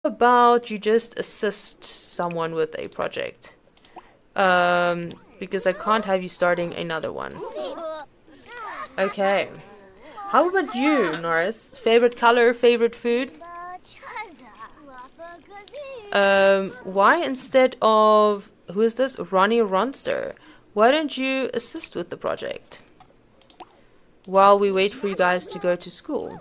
About you just assist someone with a project? Because I can't have you starting another one. Okay. How about you, Norris? Favorite color, favorite food? Why instead of, who is this? Ronnie Ronster. Why don't you assist with the project? While we wait for you guys to go to school.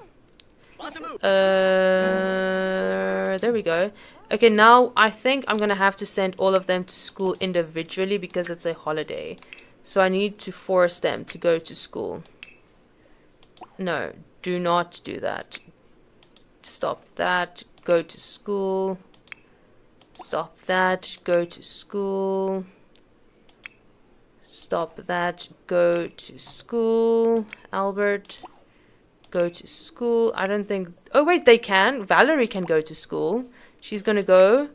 There we go. Okay, now I think I'm gonna have to send all of them to school individually because it's a holiday. So I need to force them to go to school. No, do not do that. Stop that. Go to school. Stop that. Go to school. Stop that. Go to school. Albert. Go to school. I don't think... Oh, wait, they can. Valerie can go to school. She's gonna go.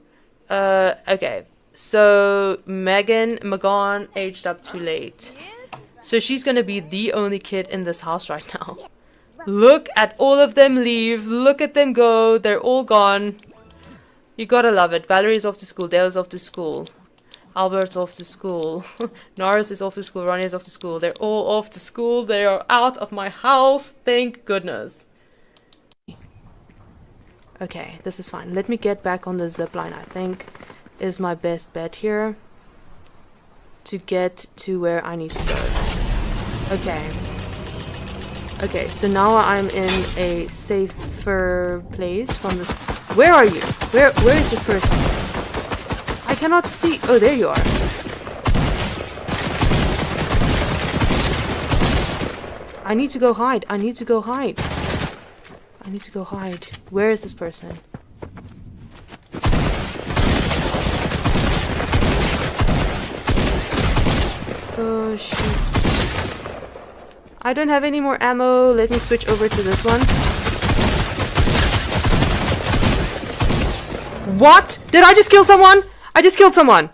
Okay. So, Megan, aged up too late. So she's gonna be the only kid in this house right now. Look at all of them leave. Look at them go. They're all gone. You gotta love it. Valerie's off to school. Dale's off to school. Albert's off to school. Norris is off to school. Ronnie is off to school. They're all off to school. They are out of my house. Thank goodness. Okay, this is fine. Let me get back on the zipline, I think, is my best bet here. To get to where I need to go. Okay. Okay, so now I'm in a safer place from this. Where are you? Where is this person? I cannot see. Oh, there you are. I need to go hide. I need to go hide. I need to go hide. Where is this person? Oh, shoot. I don't have any more ammo. Let me switch over to this one. What? Did I just kill someone? I just killed someone.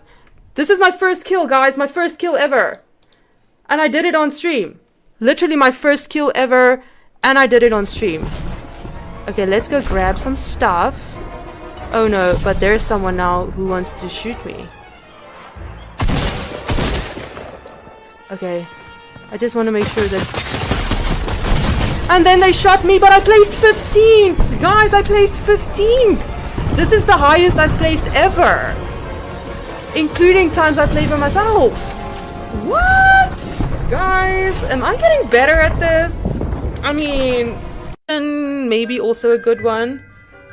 This is my first kill, guys. My first kill ever. And I did it on stream. Literally my first kill ever. And I did it on stream. Okay, let's go grab some stuff. Oh no, but there's someone now who wants to shoot me. Okay. I just want to make sure that... And then they shot me, but I placed 15th! Guys, I placed 15th! This is the highest I've placed ever! Including times I played by myself! What? Guys, am I getting better at this? I mean... And maybe also a good one.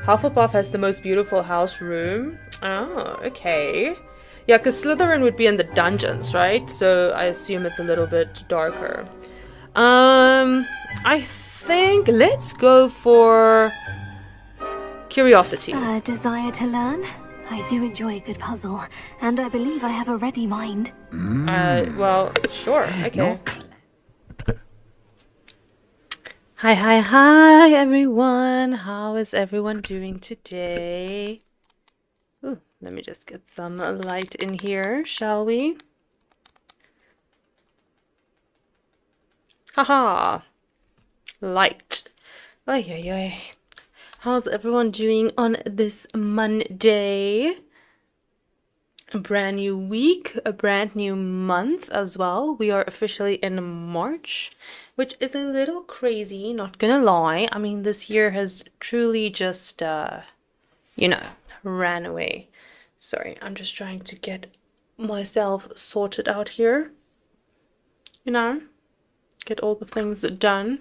Hufflepuff has the most beautiful house room. Oh, okay. Yeah, because Slytherin would be in the dungeons, right? So I assume it's a little bit darker. I think let's go for curiosity. A desire to learn? I do enjoy a good puzzle, and I believe I have a ready mind. Well, sure, okay. Hi, everyone. How is everyone doing today? Ooh, let me just get some light in here, shall we? Haha. Light. Ay, ay, ay. How's everyone doing on this Monday? A brand new week, a brand new month as well. We are officially in March, which is a little crazy, not gonna lie. I mean, this year has truly just, you know, ran away. Sorry, I'm just trying to get myself sorted out here. You know, get all the things done.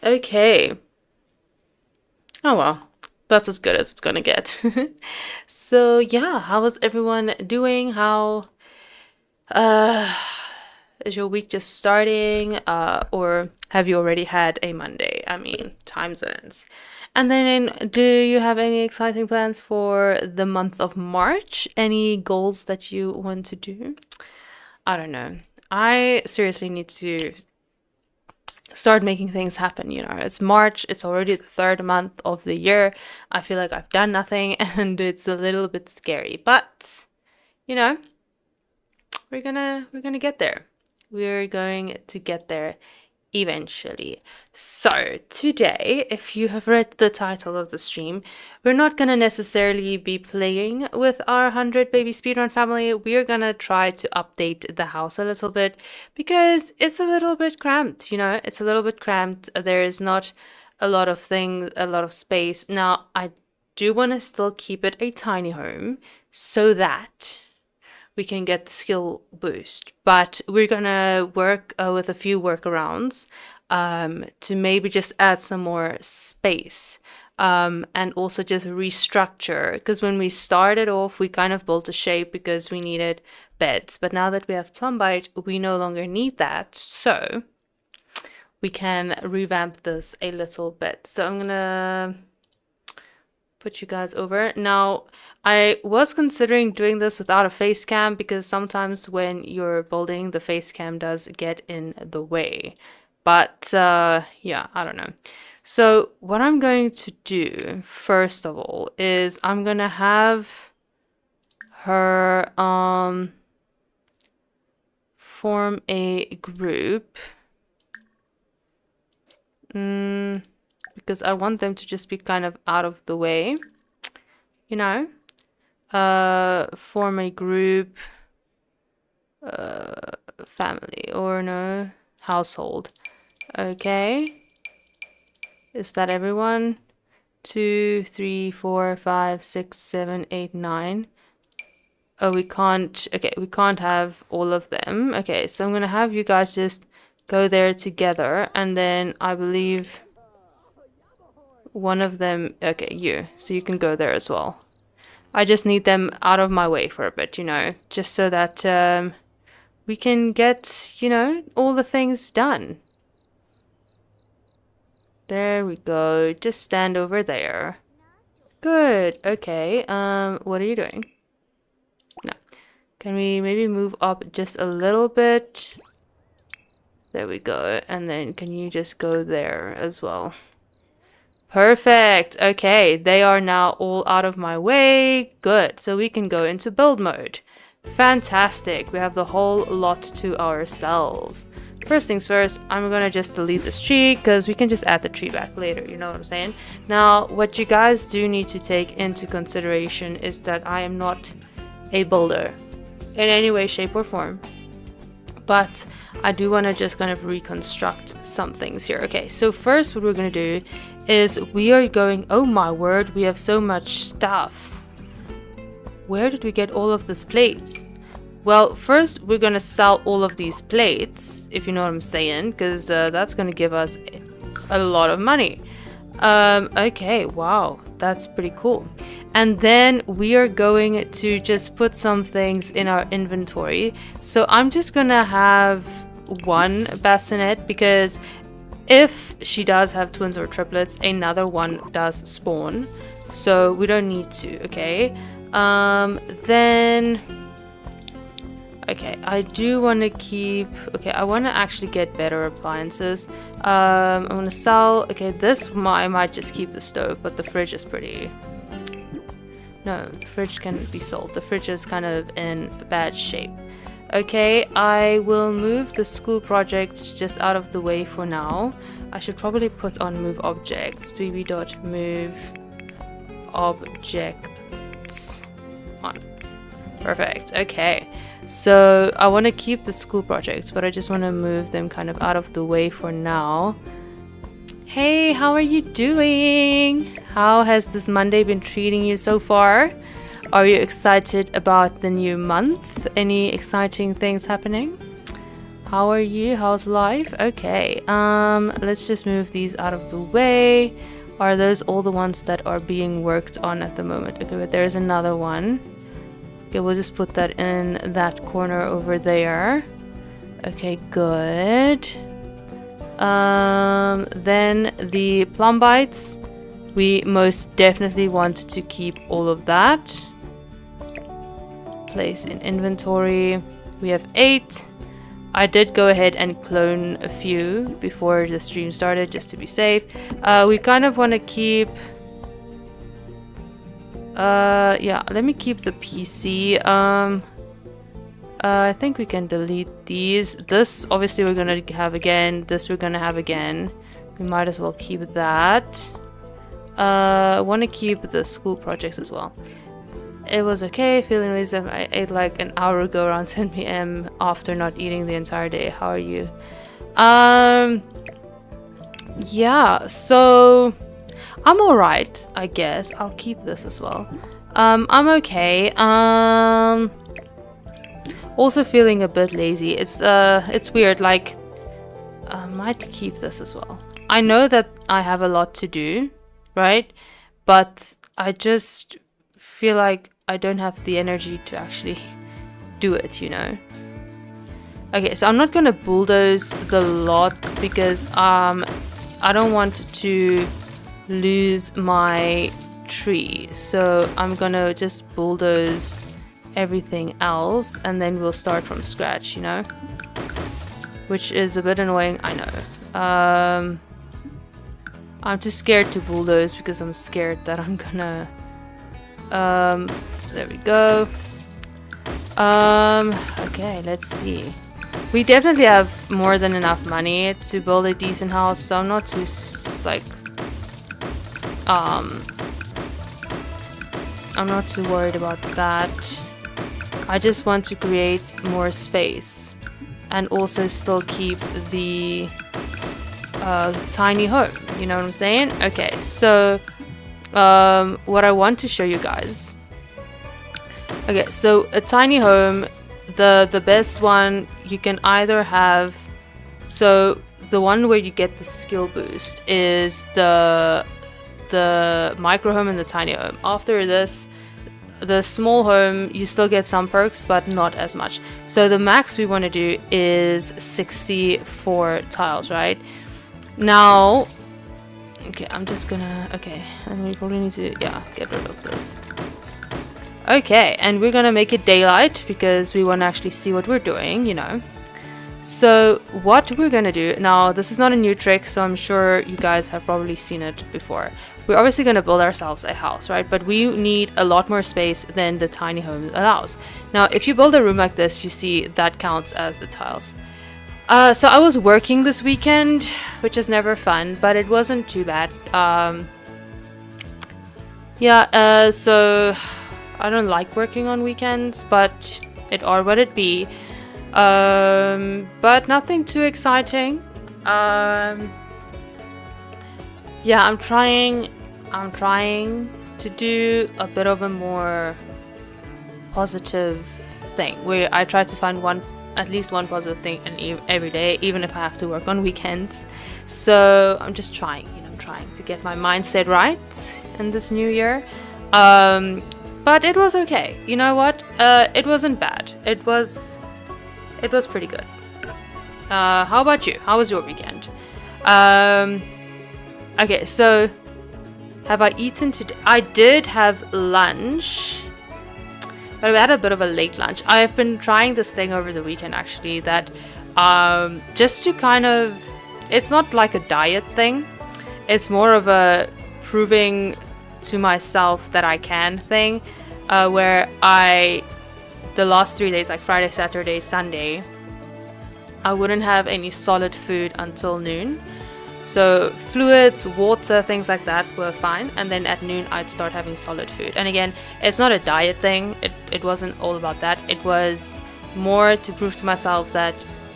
Okay. Oh well. That's as good as it's gonna get. So yeah, how is everyone doing? How is your week just starting? Or have you already had a Monday? I mean, time zones. And then do you have any exciting plans for the month of March? Any goals that you want to do? I don't know. I seriously need to start making things happen. You know, it's March, it's already the third month of the year. I feel like I've done nothing and it's a little bit scary, but you know, we're gonna get there. We're going to get there eventually. So today, if you have read the title of the stream, we're not going to necessarily be playing with our 100 baby speedrun family. We're going to try to update the house a little bit because it's a little bit cramped, you know, it's a little bit cramped. There is not a lot of things, a lot of space. Now, I do want to still keep it a tiny home so that we can get the skill boost. But we're gonna work with a few workarounds to maybe just add some more space and also just restructure. Because when we started off, we kind of built a shape because we needed beds. But now that we have Plumbite, we no longer need that. So we can revamp this a little bit. So I'm gonna put you guys over. Now, I was considering doing this without a face cam because sometimes when you're building, the face cam does get in the way. But yeah, I don't know. So what I'm going to do, first of all, is I'm gonna have her form a group. Because I want them to just be kind of out of the way, you know. Form a group, family, or no, household. Okay, is that everyone? 2, 3, 4, 5, 6, 7, 8, 9. Oh, we can't. Okay, we can't have all of them. Okay, so I'm gonna have you guys just go there together, and then I believe one of them, okay, you, so you can go there as well. I just need them out of my way for a bit, you know, just so that we can get, you know, all the things done. There we go. Just stand over there. Good. Okay. What are you doing? No. Can we maybe move up just a little bit? There we go. And then can you just go there as well? Perfect. Okay, they are now all out of my way. Good. So we can go into build mode. Fantastic. We have the whole lot to ourselves. First things first, I'm gonna just delete this tree because we can just add the tree back later, you know what I'm saying? Now, what you guys do need to take into consideration is that I am not a builder in any way, shape, or form. But I do want to just kind of reconstruct some things here. Okay, so first what we're going to do is we are going, oh my word, we have so much stuff. Where did we get all of these plates? Well, first we're going to sell all of these plates, if you know what I'm saying, because that's going to give us a lot of money. Okay, wow, that's pretty cool. And then we are going to just put some things in our inventory. So I'm just gonna have one bassinet because if she does have twins or triplets, another one does spawn. So we don't need to, okay? Then... Okay, I do want to keep... Okay, I want to actually get better appliances. I'm going to sell... Okay, this I might just keep the stove, but the fridge is pretty... No, the fridge can be sold. The fridge is kind of in bad shape. Okay, I will move the school project just out of the way for now. I should probably put on move objects. bb.move objects on. Perfect. Okay. So I want to keep the school projects, but I just want to move them kind of out of the way for now. Hey, how are you doing? How has this Monday been treating you so far? Are you excited about the new month? Any exciting things happening? How are you? How's life? Okay, let's just move these out of the way. Are those all the ones that are being worked on at the moment? Okay, but there's another one. Okay, we'll just put that in that corner over there. Okay, good. Then the plumbites, we most definitely want to keep all of that. Place in inventory. We have 8. I did go ahead and clone a few before the stream started just to be safe. We kind of want to keep... yeah, let me keep the PC. I think we can delete these. This obviously we're gonna have again. This we're gonna have again. We might as well keep that. I want to keep the school projects as well. It was okay, feeling lazy. I ate like an hour ago around 10 p.m. after not eating the entire day. How are you? Yeah, so I'm alright, I guess. I'll keep this as well. I'm okay. Also feeling a bit lazy. It's weird, like I might keep this as well. I know that I have a lot to do, right? But I just feel like I don't have the energy to actually do it, you know? Okay, so I'm not gonna bulldoze the lot because I don't want to lose my tree. So I'm gonna just bulldoze everything else and then we'll start from scratch, you know? Which is a bit annoying, I know. I'm too scared to bulldoze because I'm scared that I'm gonna... there we go. Okay, let's see. We definitely have more than enough money to build a decent house, so I'm not too, like... I'm not too worried about that. I just want to create more space and also still keep the tiny home, you know what I'm saying? Okay, so what I want to show you guys. Okay, so a tiny home, the best one you can either have, so the one where you get the skill boost is the micro home and the tiny home. After this, the small home, you still get some perks, but not as much. So the max we want to do is 64 tiles, right? Now, okay, I'm just gonna, okay, and we probably need to, yeah, get rid of this. Okay, and we're gonna make it daylight because we want to actually see what we're doing, you know. So what we're gonna do, now this is not a new trick, so I'm sure you guys have probably seen it before. We're obviously gonna build ourselves a house, right? But we need a lot more space than the tiny home allows. Now, if you build a room like this, you see that counts as the tiles. So I was working this weekend, which is never fun, but it wasn't too bad. Yeah, so I don't like working on weekends, but it are what it be. But nothing too exciting. Yeah, I'm trying to do a bit of a more positive thing where I try to find at least one positive thing every day, even if I have to work on weekends. So I'm just trying, you know, I'm trying to get my mindset right in this new year. But it was okay. You know what? It wasn't bad. It was pretty good. How about you? How was your weekend? Okay, so have I eaten today? I did have lunch, but I had a bit of a late lunch. I have been trying this thing over the weekend actually that just to kind of, it's not like a diet thing. It's more of a proving to myself that I can thing, where the last 3 days, like Friday, Saturday, Sunday, I wouldn't have any solid food until noon. So fluids, water, things like that were fine, and then at noon I'd start having solid food. And again, it's not a diet thing, it wasn't all about that. It was more to prove to myself that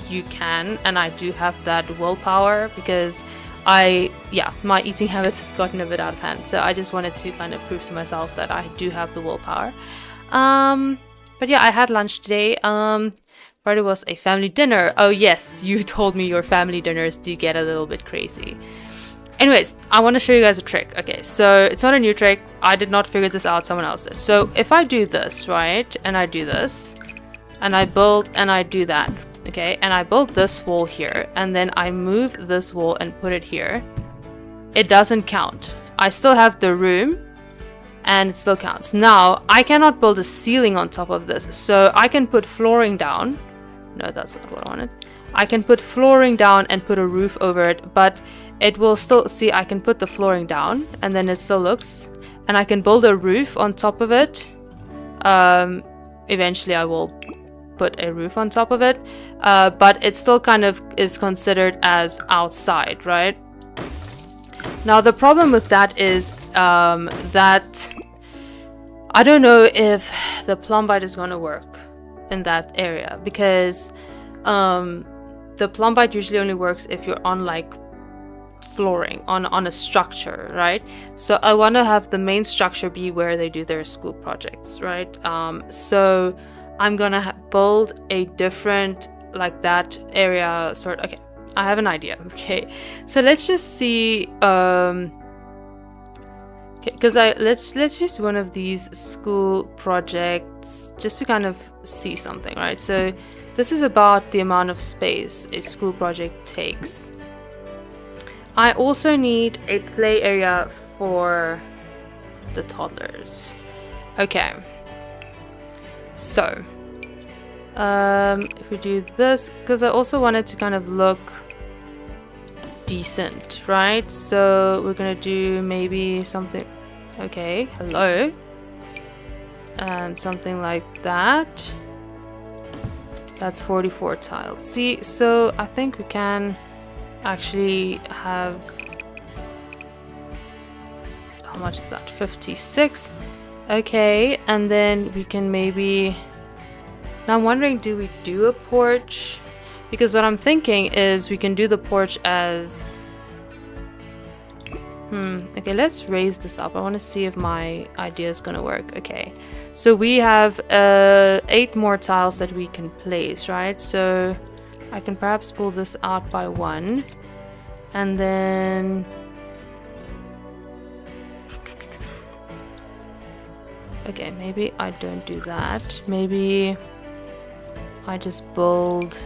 you can, and I do have that willpower, because my eating habits have gotten a bit out of hand. So I just wanted to kind of prove to myself that I do have the willpower. But yeah, I had lunch today. Friday was a family dinner. Oh yes, you told me your family dinners do get a little bit crazy. Anyways, I want to show you guys a trick. Okay, so it's not a new trick. I did not figure this out, someone else did. So if I do this, right, and I do this, and I build, and I do that, okay, and I build this wall here, and then I move this wall and put it here, it doesn't count. I still have the room, and it still counts. Now, I cannot build a ceiling on top of this, so I can put flooring down. No, that's not what I wanted. I can put flooring down and put a roof over it, but it will still, see, I can put the flooring down and then it still looks, and I can build a roof on top of it. Eventually I will put a roof on top of it, but it still kind of is considered as outside, right? Now the problem with that is that I don't know if the plumbite is going to work in that area, because the plumbite usually only works if you're on like flooring, on a structure, right? So I want to have the main structure be where they do their school projects, right? So I'm gonna build a different like that area sort. Okay, I have an idea. Okay, so let's just see. Because let's use one of these school projects just to kind of see something, right? So this is about the amount of space a school project takes. I also need a play area for the toddlers. Okay. So, if we do this, because I also wanted to kind of look decent, right? So we're gonna do maybe something, okay, hello, and something like that. That's 44 tiles. See, so I think we can actually have, how much is that? 56. Okay, and then we can maybe, now I'm wondering, do we do a porch? Because what I'm thinking is we can do the porch as, okay, let's raise this up. I want to see if my idea is gonna work. Okay, so we have 8 more tiles that we can place, right? So I can perhaps pull this out by 1, and then okay, maybe I don't do that. Maybe I just build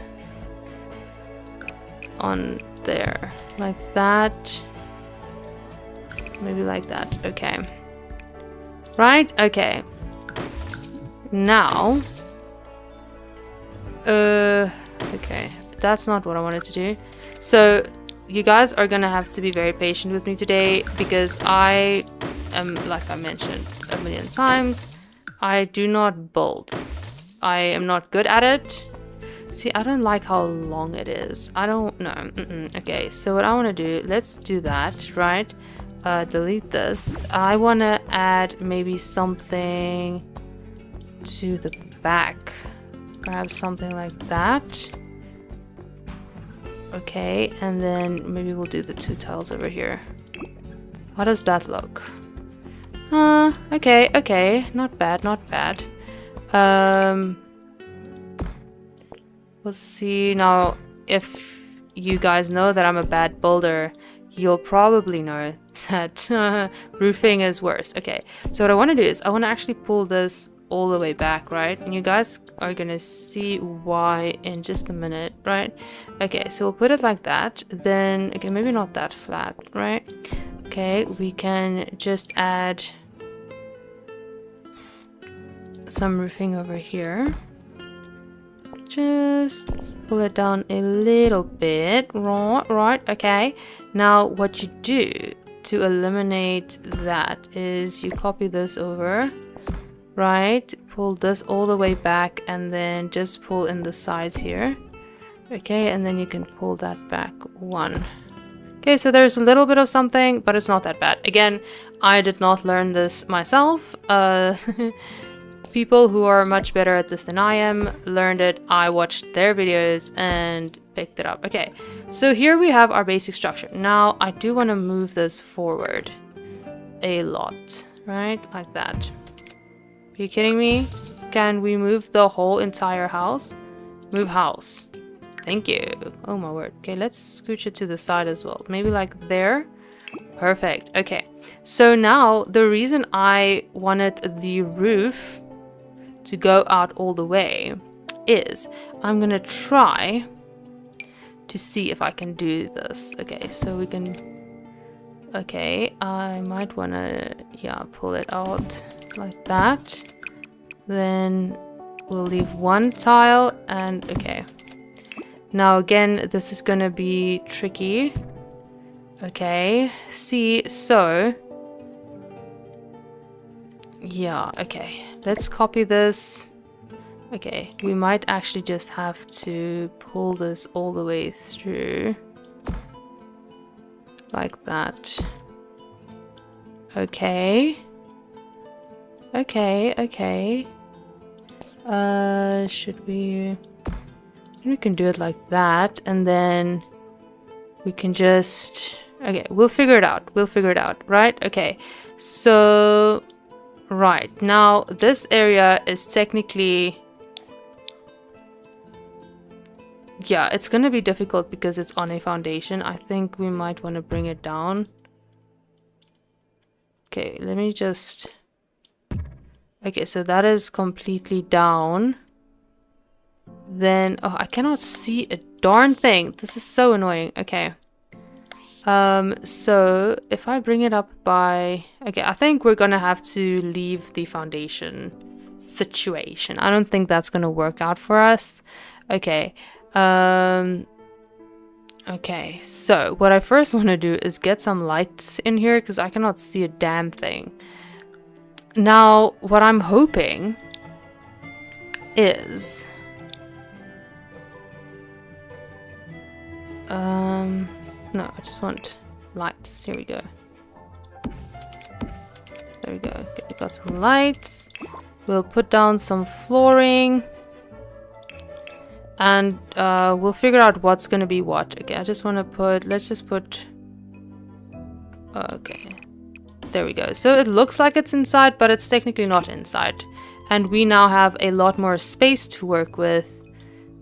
on there like that, maybe like that. Okay, right? Okay, now okay, that's not what I wanted to do. So you guys are gonna have to be very patient with me today, because I am, like I mentioned a million times, I do not build. I am not good at it. See, I don't like how long it is. I don't know. Okay, so what I want to do, let's do that, right? Delete this. I want to add maybe something to the back. Perhaps something like that. Okay, and then maybe we'll do the 2 tiles over here. How does that look? Okay, okay. Not bad, not bad. Let's see. Now, if you guys know that I'm a bad builder, you'll probably know that roofing is worse. Okay, so what I want to do is I want to actually pull this all the way back, right? And you guys are gonna see why in just a minute, right? Okay, so we'll put it like that. Then, okay, maybe not that flat, right? Okay, we can just add some roofing over here. Just pull it down a little bit. Right, okay. Now what you do to eliminate that is you copy this over, right? Pull this all the way back and then just pull in the sides here. Okay, and then you can pull that back 1. Okay, so there's a little bit of something, but it's not that bad. Again, I did not learn this myself. People who are much better at this than I am learned it. I watched their videos and picked it up. Okay, so here we have our basic structure. Now I do want to move this forward a lot, right? Like that. Are you kidding me? Can we move the whole entire house? Move house. Thank you. Oh my word. Okay, let's scooch it to the side as well. Maybe like there. Perfect. Okay, so now the reason I wanted the roof to go out all the way is I'm gonna try to see if I can do this. Okay, so we can, okay, I might wanna, yeah, pull it out like that. Then we'll leave 1 tile and, okay. Now again, this is gonna be tricky. Okay, see, so yeah, okay, let's copy this. Okay, we might actually just have to pull this all the way through. Like that. Okay. Okay. Should we... We can do it like that, and then we can just... Okay, we'll figure it out. Right? Okay. So... Right. Now, this area is technically... Yeah, it's gonna be difficult because it's on a foundation. I think we might want to bring it down. Okay, let me just... Okay, so that is completely down. Then... Oh, I cannot see a darn thing. This is so annoying. Okay. So if I bring it up by... Okay, I think we're gonna have to leave the foundation situation. I don't think that's gonna work out for us. Okay. Okay, so what I first want to do is get some lights in here because I cannot see a damn thing. Now, what I'm hoping is... No, I just want lights. Here we go. There we go. Okay, we got some lights. We'll put down some flooring. And we'll figure out what's gonna be what. Okay, I just want to put... Let's just put... Okay. There we go. So it looks like it's inside, but it's technically not inside. And we now have a lot more space to work with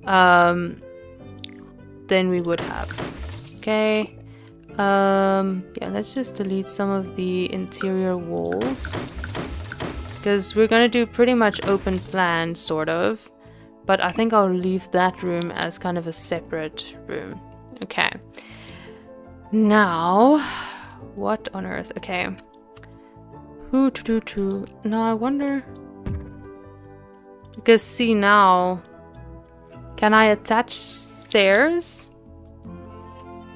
than we would have. Okay. Yeah, let's just delete some of the interior walls. Because we're gonna do pretty much open plan, sort of. But I think I'll leave that room as kind of a separate room. Okay. Now, what on earth? Okay. Now I wonder... Because see now... Can I attach stairs?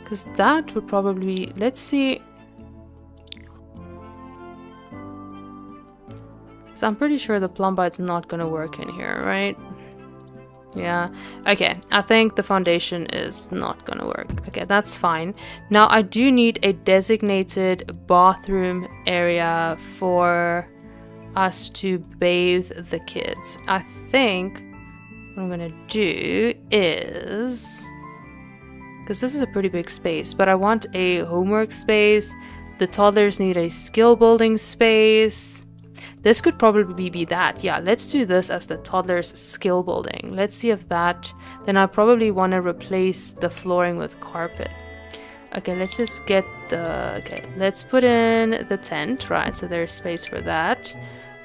Because that would probably... Let's see... So I'm pretty sure the plumbite's not gonna work in here, right? Yeah, okay, I think the foundation is not gonna work. Okay, that's fine. Now I do need a designated bathroom area for us to bathe the kids. I think what I'm gonna do is... Because this is a pretty big space, but I want a homework space. The toddlers need a skill building space. This could probably be that. Yeah, let's do this as the toddler's skill building. Let's see if that... Then I probably want to replace the flooring with carpet. Okay, let's just get the... Okay, let's put in the tent, right? So there's space for that.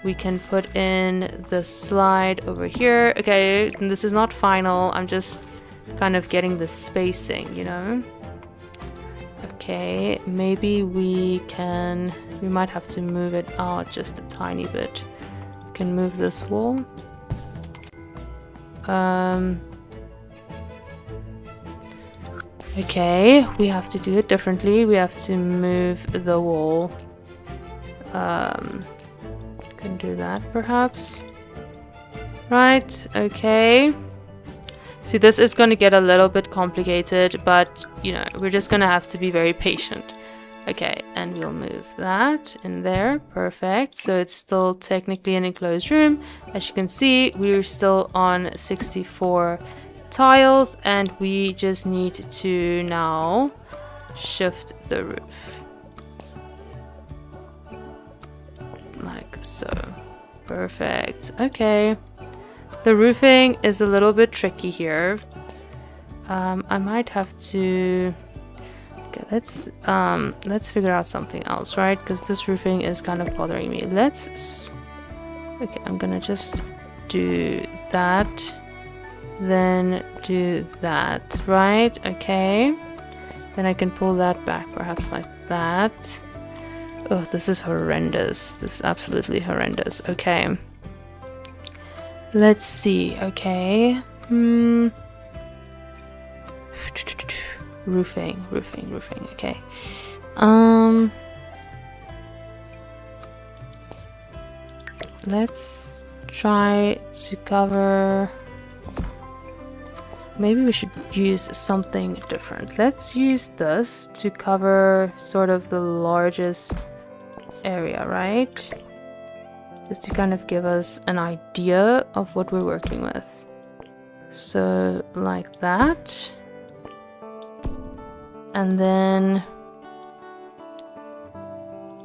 We can put in the slide over here. Okay, this is not final. I'm just kind of getting the spacing, you know? Okay, maybe we can... We might have to move it out just a tiny bit. We can move this wall. Okay, we have to do it differently. We have to move the wall. Can do that perhaps. Right, okay. See, this is going to get a little bit complicated, but, you know, we're just going to have to be very patient. Okay, and we'll move that in there. Perfect. So it's still technically an enclosed room. As you can see, we're still on 64 tiles, and we just need to now shift the roof. Like so. Perfect. Okay. The roofing is a little bit tricky here. I might have to... Okay, let's figure out something else, right? Because this roofing is kind of bothering me. Okay, I'm gonna just do that. Then do that, right? Okay. Then I can pull that back, perhaps like that. Oh, this is horrendous. This is absolutely horrendous. Okay. Let's see. Okay. Roofing. Okay. Let's try to cover... Maybe we should use something different. Let's use this to cover sort of the largest area, right? Just to kind of give us an idea of what we're working with. So, like that. And then...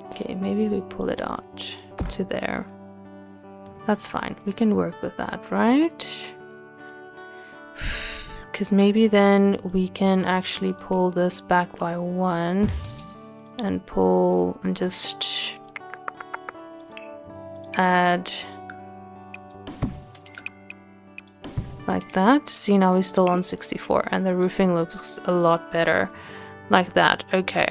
Okay, maybe we pull it out to there. That's fine. We can work with that, right? Because maybe then we can actually pull this back by 1 and pull and just add like that. See, now we're still on 64 and the roofing looks a lot better like that. Okay.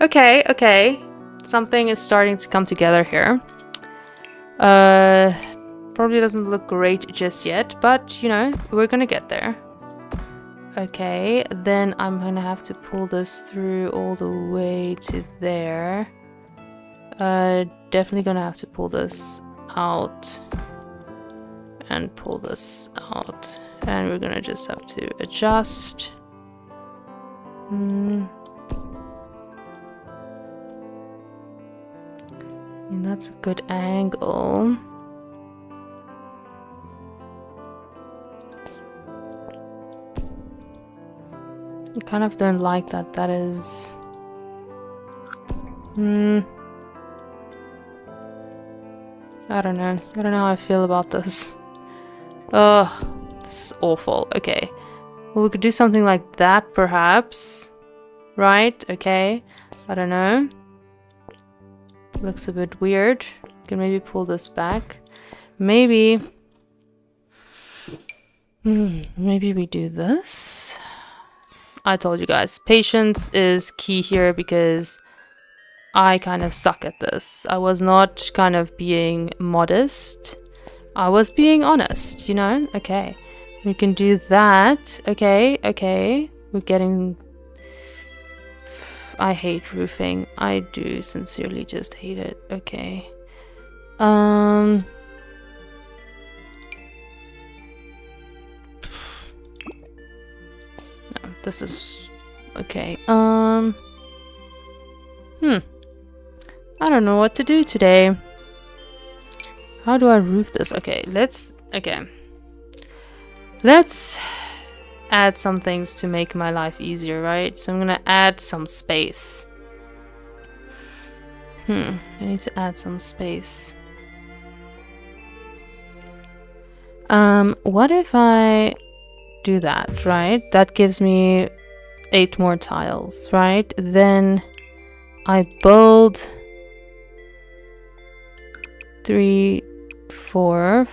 Okay. Something is starting to come together here. Probably doesn't look great just yet, but you know, we're gonna get there. Okay, then I'm gonna have to pull this through all the way to there. Definitely gonna have to pull this out and pull this out, and we're gonna just have to adjust. And that's a good angle. I kind of don't like that. That is... I don't know. I don't know how I feel about this. Ugh, this is awful. Okay. Well, we could do something like that, perhaps. Right? Okay. I don't know. Looks a bit weird. Can maybe pull this back. Maybe... maybe we do this. I told you guys, patience is key here because I kind of suck at this. I was not kind of being modest. I was being honest, you know? Okay. We can do that. Okay. We're getting... I hate roofing. I do sincerely just hate it. Okay. No, this is... Okay. I don't know what to do today. How do I roof this? Okay, let's add some things to make my life easier, right? So I'm gonna add some space. I need to add some space. What if I do that, right? That gives me 8 more tiles, right? Then I build 3, 4,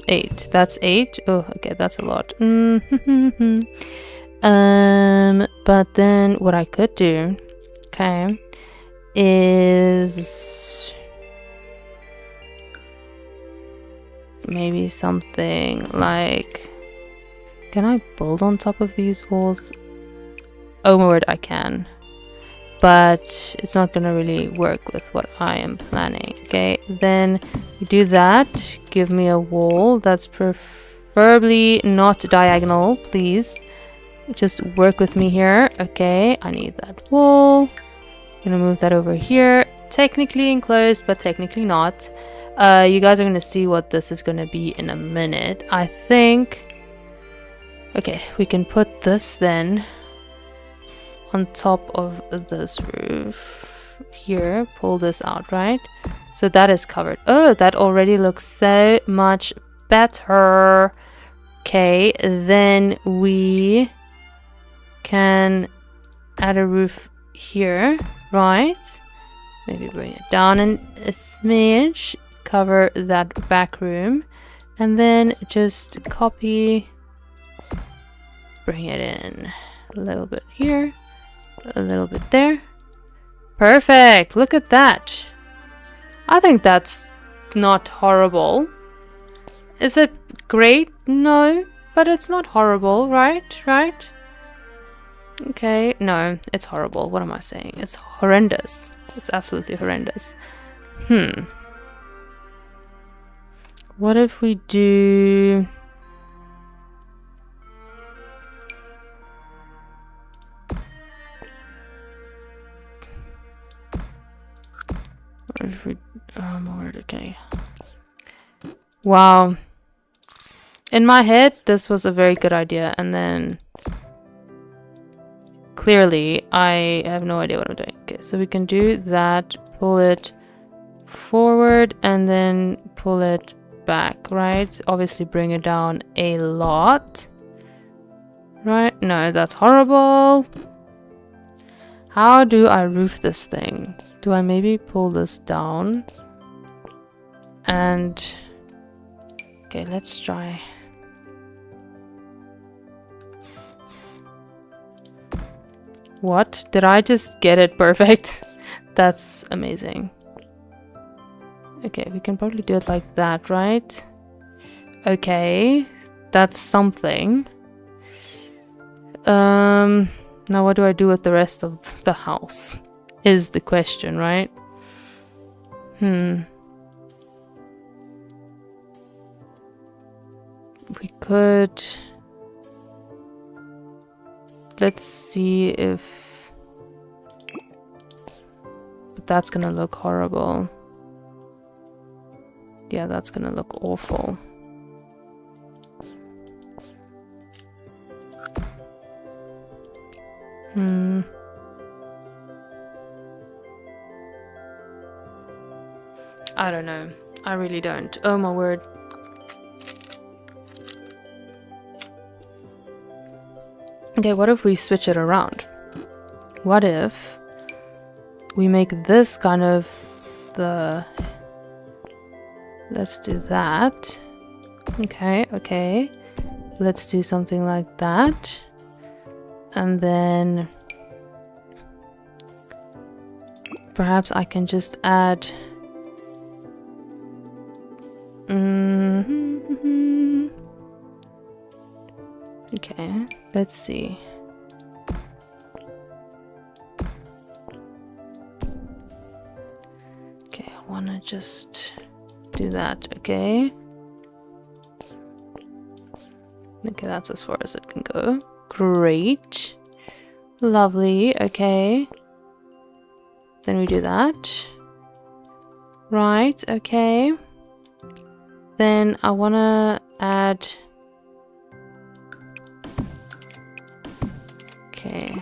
8. That's 8. Oh, okay, that's a lot. But then what I could do, okay, is maybe something like, can I build on top of these walls? Oh my word, I can. But it's not gonna really work with what I am planning. Okay, then you do that. Give me a wall that's preferably not diagonal, please. Just work with me here. Okay, I need that wall. I'm gonna move that over here. Technically enclosed, but technically not. You guys are gonna see what this is gonna be in a minute. I think... Okay, we can put this then on top of this roof here. Pull this out, right? So that is covered. Oh, that already looks so much better. Okay, then we can add a roof here, right? Maybe bring it down a smidge, cover that back room, and then just copy, bring it in a little bit here, a little bit there. Perfect! Look at that! I think that's not horrible. Is it great? No, but it's not horrible, right? Right? Okay, no, it's horrible. What am I saying? It's horrendous. It's absolutely horrendous. What if we do... What if we... Oh my word, okay. Wow. In my head, this was a very good idea, and then... Clearly, I have no idea what I'm doing. Okay, so we can do that, pull it forward, and then pull it back, right? Obviously bring it down a lot. Right? No, that's horrible. How do I roof this thing? Do I maybe pull this down? And... Okay, let's try. What? Did I just get it perfect? That's amazing. Okay, we can probably do it like that, right? Okay, that's something. Now what do I do with the rest of the house? Is the question, right? We could... Let's see if... But that's gonna look horrible. Yeah, that's gonna look awful. I don't know. I really don't. Oh my word. Okay, what if we switch it around? What if we make this kind of the... Let's do that. Okay, okay. Let's do something like that. And then... Perhaps I can just add... Okay, let's see. Okay, I wanna just do that, okay? Okay, that's as far as it can go. Great. Lovely, okay. Then we do that. Right, okay. Then I wanna add... Okay.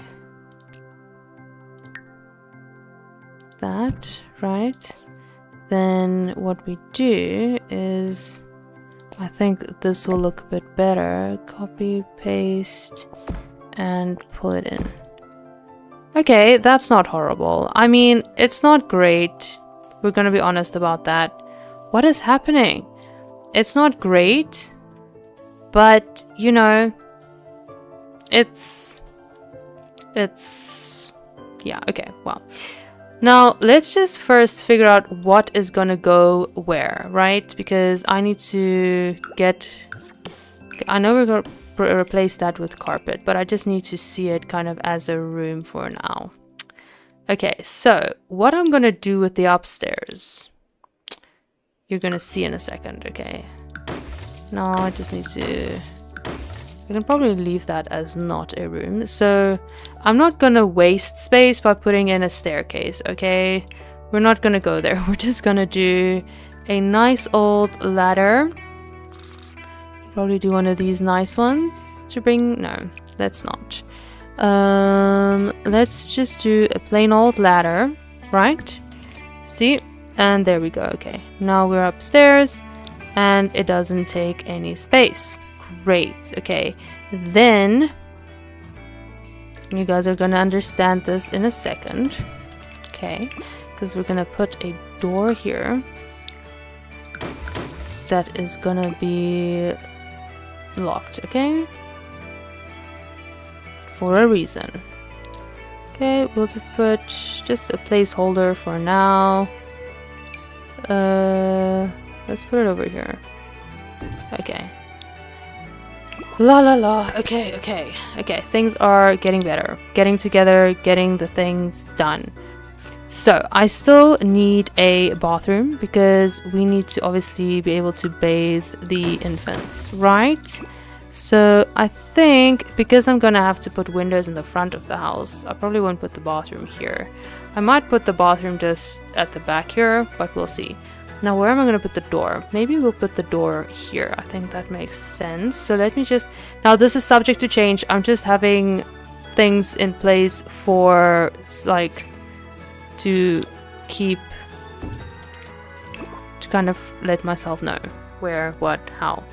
That, right. Then what we do is... I think this will look a bit better. Copy, paste, and pull it in. Okay, that's not horrible. I mean, it's not great. We're gonna be honest about that. What is happening? It's not great, but, you know, it's... Yeah, okay, well. Now, let's just first figure out what is gonna go where, right? Because I need to get... I know we're gonna replace that with carpet, but I just need to see it kind of as a room for now. Okay, so what I'm gonna do with the upstairs, you're gonna see in a second, okay? Now I just need to... I can probably leave that as not a room. So I'm not gonna waste space by putting in a staircase, okay? We're not gonna go there. We're just gonna do a nice old ladder. Probably do one of these nice ones to bring... No, let's not. Let's just do a plain old ladder, right? See? And there we go, okay. Now we're upstairs and it doesn't take any space. Great, okay. Then you guys are gonna understand this in a second, okay? Because we're gonna put a door here that is gonna be locked, okay? For a reason. Okay, we'll just put just a placeholder for now. Let's put it over here. Okay. La la la. Okay, okay. Things are getting better. Getting together, getting the things done. So I still need a bathroom because we need to obviously be able to bathe the infants, right? So I think because I'm gonna have to put windows in the front of the house, I probably won't put the bathroom here. I might put the bathroom just at the back here, but we'll see. Now where am I gonna put the door? Maybe we'll put the door here. I think that makes sense. So let me just... Now this is subject to change. I'm just having things in place for like to keep... to kind of let myself know where, what, how.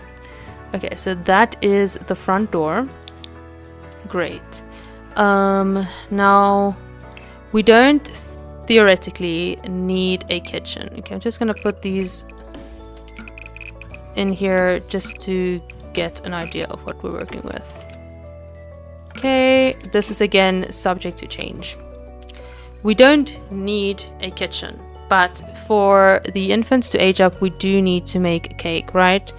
Okay, so that is the front door. Great. Now we don't theoretically need a kitchen. Okay, I'm just gonna put these in here just to get an idea of what we're working with. Okay, this is again subject to change. We don't need a kitchen, but for the infants to age up, we do need to make a cake, right?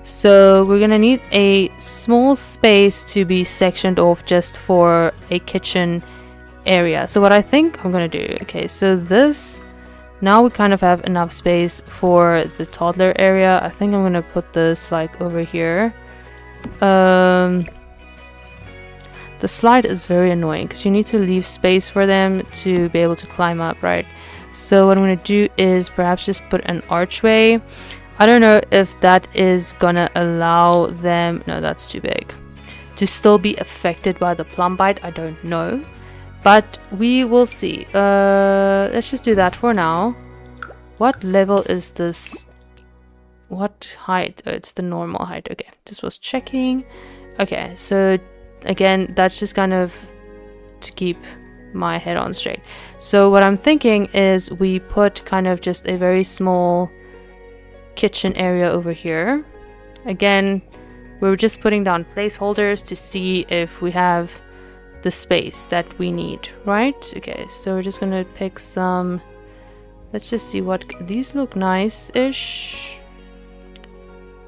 So we're gonna need a small space to be sectioned off just for a kitchen area. So what I think I'm gonna do, okay, so this, now we kind of have enough space for the toddler area. I think I'm gonna put this like over here. The slide is very annoying because you need to leave space for them to be able to climb up, right? So what I'm gonna do is perhaps just put an archway. I don't know if that is gonna allow them, no, that's too big, to still be affected by the plum bite. I don't know, but we will see. Let's just do that for now. What level is this? What height? Oh, it's the normal height. Okay, this was checking. Okay, so again, that's just kind of to keep my head on straight. So what I'm thinking is we put kind of just a very small kitchen area over here. Again, we're just putting down placeholders to see if we have the space that we need, right? Okay, so we're just gonna pick some, let's just see what, these look nice-ish.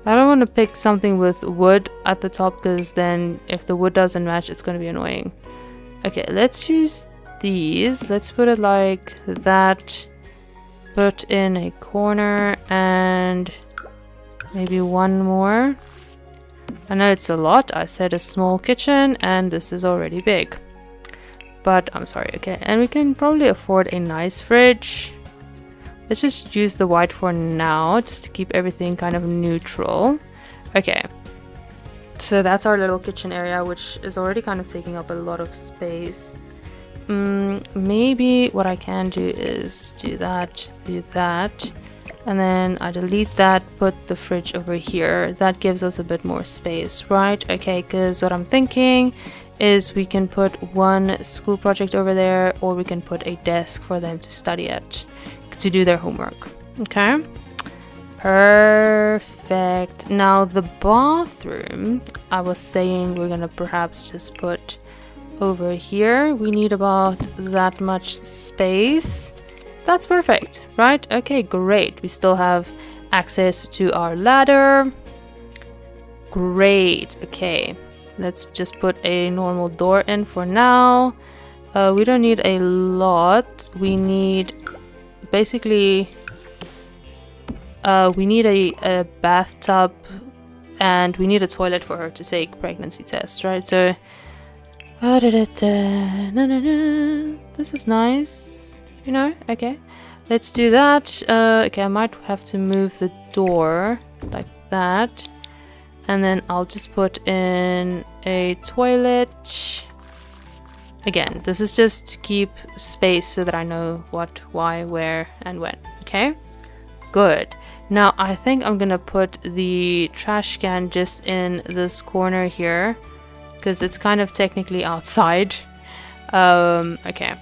I don't want to pick something with wood at the top because then if the wood doesn't match, it's going to be annoying. Okay, let's use these. Let's put it like that. Put in a corner and maybe one more. I know it's a lot. I said a small kitchen and this is already big. But I'm sorry. Okay, and we can probably afford a nice fridge. Let's just use the white for now, just to keep everything kind of neutral. Okay, so that's our little kitchen area, which is already kind of taking up a lot of space. Maybe what I can do is do that, and then I delete that, put the fridge over here. That gives us a bit more space, right? Okay, because what I'm thinking is we can put one school project over there, or we can put a desk for them to study at, to do their homework. Okay, perfect. Now the bathroom, I was saying we're gonna perhaps just put over here. We need about that much space. That's perfect, right? Okay, great. We still have access to our ladder. Great. Okay, let's just put a normal door in for now. We don't need a lot. We need basically we need a bathtub and we need a toilet for her to take pregnancy tests, right? So this is nice, you know. Okay, let's do that. Okay, I might have to move the door like that, and then I'll just put in a toilet. Again, this is just to keep space so that I know what, why, where, and when. Okay, good. Now I think I'm gonna put the trash can just in this corner here, because it's kind of technically outside. Okay,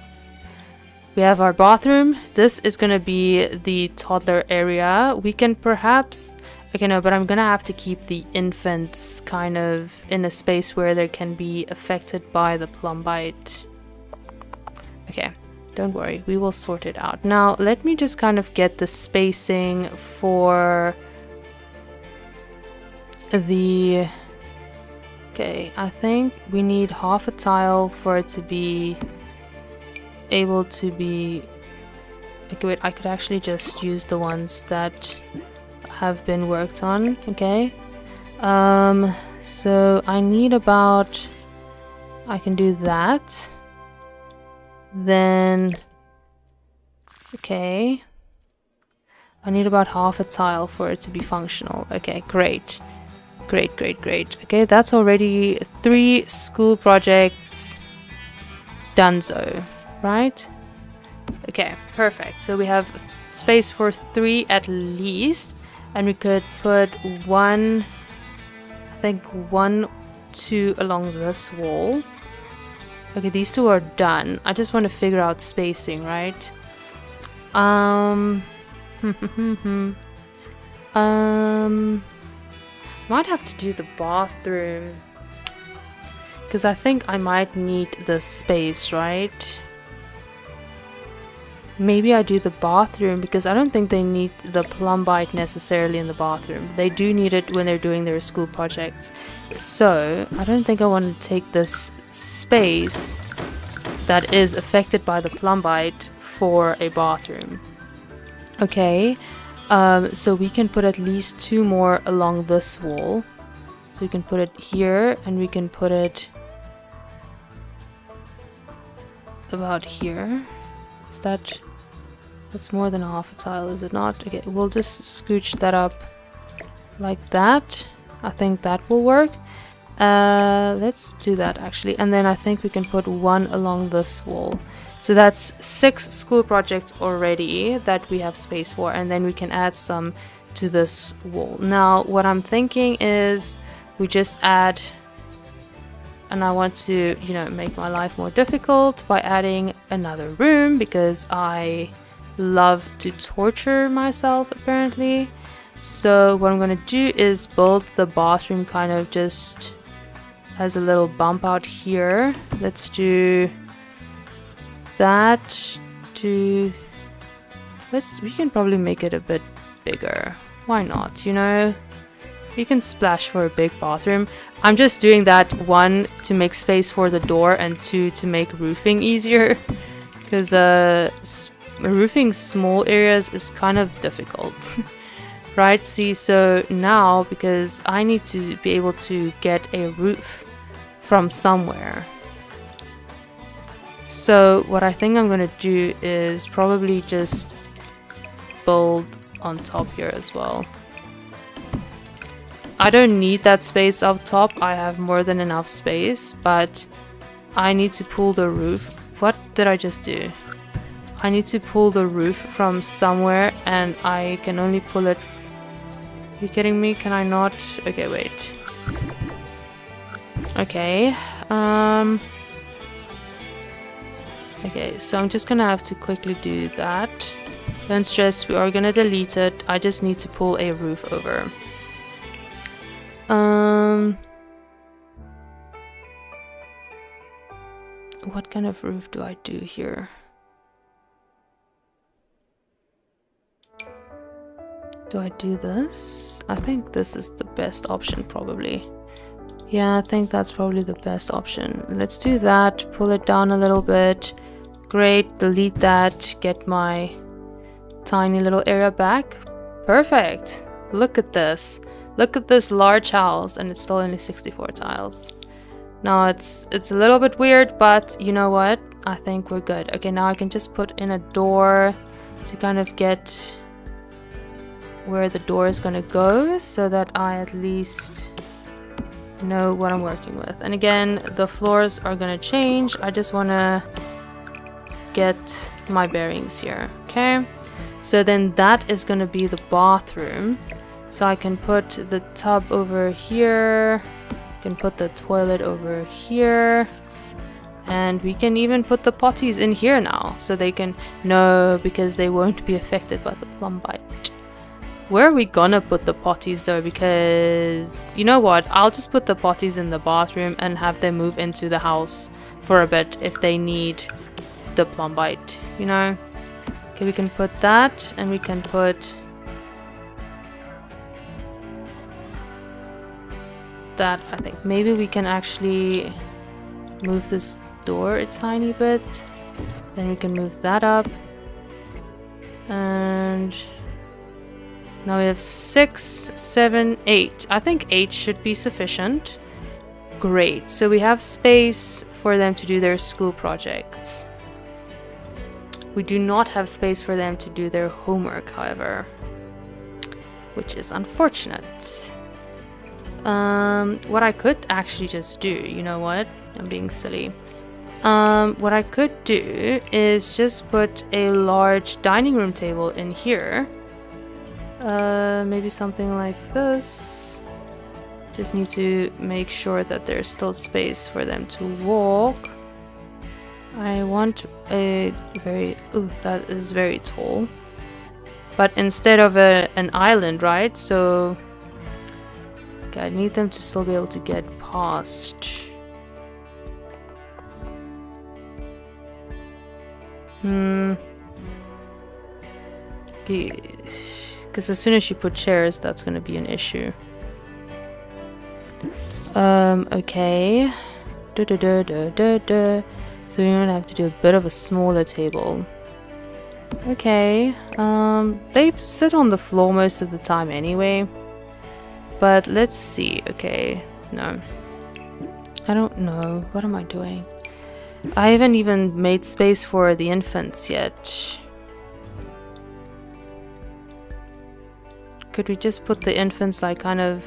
we have our bathroom. This is gonna be the toddler area. We can perhaps, okay, no, but I'm gonna have to keep the infants kind of in a space where they can be affected by the plum bite. Okay, don't worry, we will sort it out. Now let me just kind of get the spacing for the... Okay, I think we need half a tile for it to be able to be Okay, wait, I could actually just use the ones that have been worked on. Okay. So I need about... I can do that. Then... Okay. I need about half a tile for it to be functional. Okay, great. Great, great, great. Okay, that's already 3 school projects donezo, right? Okay, perfect. So we have space for 3 at least. And we could put 1, I think 1, 2 along this wall. Okay, these 2 are done. I just want to figure out spacing, right? Might have to do the bathroom. Because I think I might need the space, right? Maybe I do the bathroom because I don't think they need the plumbite necessarily in the bathroom. They do need it when they're doing their school projects. So I don't think I want to take this space that is affected by the plumbite for a bathroom. Okay, so we can put at least 2 more along this wall. So we can put it here and we can put it about here. Is that's more than half a tile, is it not? Okay, we'll just scooch that up like that. I think that will work. Let's do that actually. And then I think we can put 1 along this wall. So that's 6 school projects already that we have space for. And then we can add some to this wall. Now, what I'm thinking is we just add... And I want to, you know, make my life more difficult by adding another room because I love to torture myself apparently. So what I'm gonna do is build the bathroom kind of just as a little bump out here. Let's do that to... we can probably make it a bit bigger. Why not, you know? You can splash for a big bathroom. I'm just doing that 1 to make space for the door and 2 to make roofing easier because roofing small areas is kind of difficult. Right, see, so now because I need to be able to get a roof from somewhere. So what I think I'm gonna do is probably just build on top here as well. I don't need that space up top, I have more than enough space, but I need to pull the roof. What did I just do? I need to pull the roof from somewhere and I can only pull it... Are you kidding me? Can I not? Okay, wait. Okay, okay, so I'm just gonna have to quickly do that. Don't stress, we are gonna delete it. I just need to pull a roof over. What kind of roof do I do here? Do I do this? I think this is the best option probably. Yeah, I think that's probably the best option. Let's do that, pull it down a little bit. Great, delete that, get my tiny little area back. Perfect. Look at this. Look at this large house and it's still only 64 tiles. Now it's a little bit weird, but you know what? I think we're good. Okay, now I can just put in a door to kind of get where the door is gonna go so that I at least know what I'm working with. And again, the floors are gonna change. I just wanna get my bearings here. Okay, so then that is gonna be the bathroom. So I can put the tub over here, can put the toilet over here, and we can even put the potties in here now so they can know, because they won't be affected by the plumbite. Where are we gonna put the potties though? Because you know what, I'll just put the potties in the bathroom and have them move into the house for a bit if they need the plumbite, you know. Okay, we can put that, and we can put that. I think maybe we can actually move this door a tiny bit, then we can move that up. And now we have 6, 7, 8. I think 8 should be sufficient. Great. So we have space for them to do their school projects. We do not have space for them to do their homework, however, which is unfortunate. What I could actually just do, you know what? I'm being silly. What I could do is just put a large dining room table in here. Maybe something like this. Just need to make sure that there's still space for them to walk. I want a very... Ooh, that is very tall. But instead of an island, right? So... Okay, I need them to still be able to get past. Because as soon as you put chairs, that's going to be an issue. Okay. So you're gonna have to do a bit of a smaller table. Okay. They sit on the floor most of the time anyway. But let's see. Okay. No. I don't know. What am I doing? I haven't even made space for the infants yet. Could we just put the infants like kind of...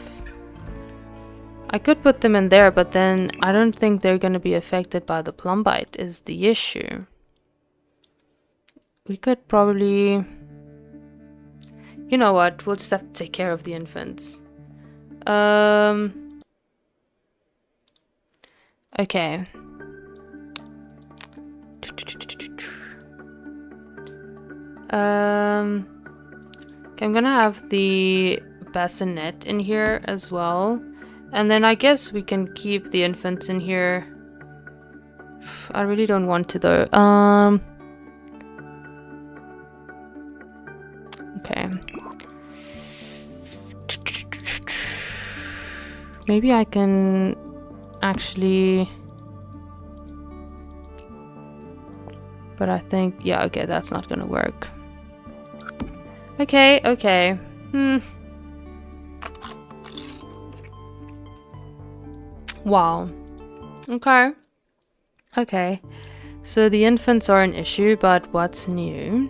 I could put them in there, but then I don't think they're going to be affected by the plumbite is the issue. We could probably... You know what? We'll just have to take care of the infants. Okay. Okay, I'm gonna have the bassinet in here as well. And then I guess we can keep the infants in here. I really don't want to though. Okay. Maybe I can actually... But I think... Yeah, okay, that's not gonna work. Okay, okay. Wow. Okay. Okay. So the infants are an issue, but what's new?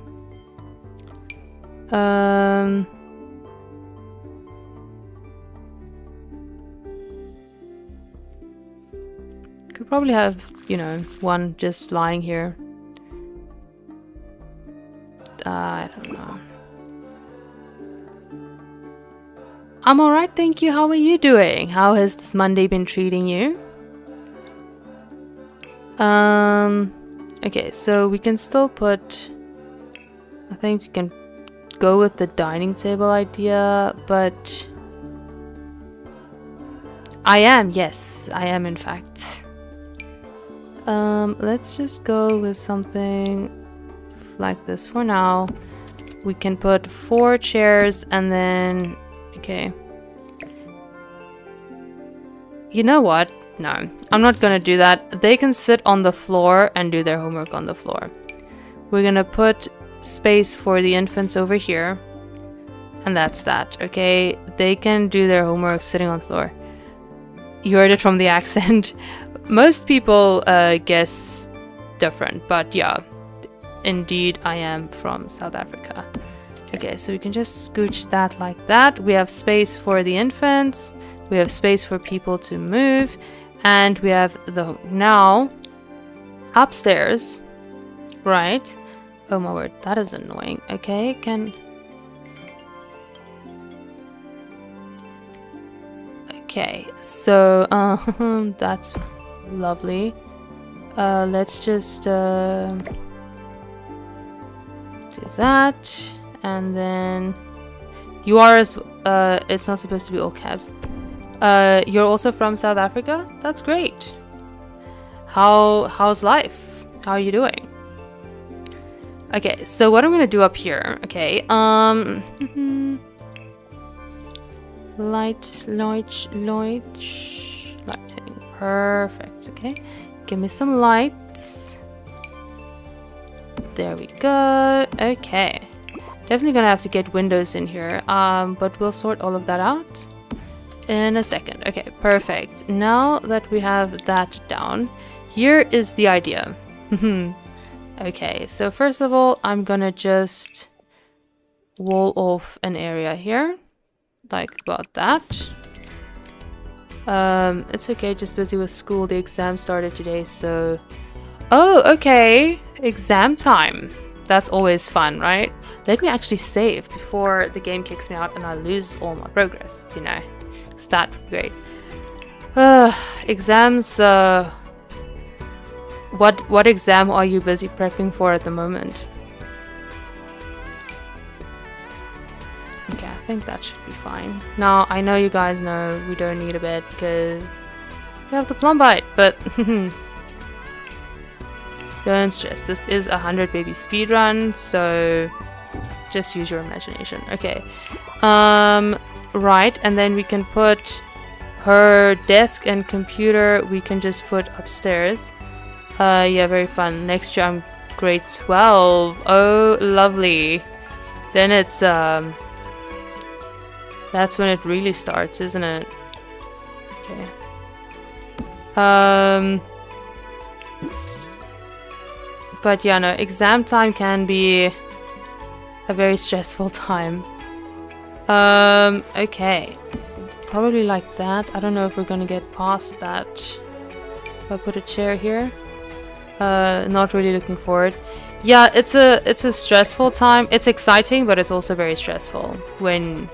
Could probably have, you know, one just lying here. I don't know. I'm alright, thank you. How are you doing? How has this Monday been treating you? Okay, so we can still put... I think we can go with the dining table idea, but... I am, yes. I am, in fact. Let's just go with something like this for now. We can put 4 chairs and then... Okay. You know what? No, I'm not gonna do that. They can sit on the floor and do their homework on the floor. We're gonna put space for the infants over here. And that's that, okay? They can do their homework sitting on the floor. You heard it from the accent. Most people guess different, but yeah. Indeed, I am from South Africa. Okay, so we can just scooch that like that. We have space for the infants. We have space for people to move. And we have the now upstairs. Right. Oh my word, that is annoying. Okay, can... Okay, so that's lovely. Let's just do that. And then you are as it's not supposed to be all caps. You're also from South Africa? That's great. How's life? How are you doing? Okay, so what I'm gonna do up here, okay, lighting, perfect, okay. Give me some lights. There we go, okay. Definitely gonna have to get windows in here, but we'll sort all of that out in a second. Okay, perfect. Now that we have that down, here is the idea. Okay, so first of all, I'm gonna just wall off an area here, like about that. It's okay, just busy with school. The exam started today, so... Oh, okay. Exam time. That's always fun, right? Let me actually save before the game kicks me out and I lose all my progress, you know. So that'd be great. Exams, what exam are you busy prepping for at the moment? Okay, I think that should be fine. Now, I know you guys know we don't need a bed because we have the plumbite, but don't stress. This is a 100 baby speedrun, so just use your imagination. Okay. Right, and then we can put her desk and computer, we can just put upstairs. Yeah, very fun. Next year I'm grade 12. Oh, lovely. Then it's, that's when it really starts, isn't it? Okay. But yeah, no, exam time can be a very stressful time. Okay. Probably like that. I don't know if we're gonna get past that. If I put a chair here. Not really looking forward. Yeah, it's a stressful time. It's exciting, but it's also very stressful when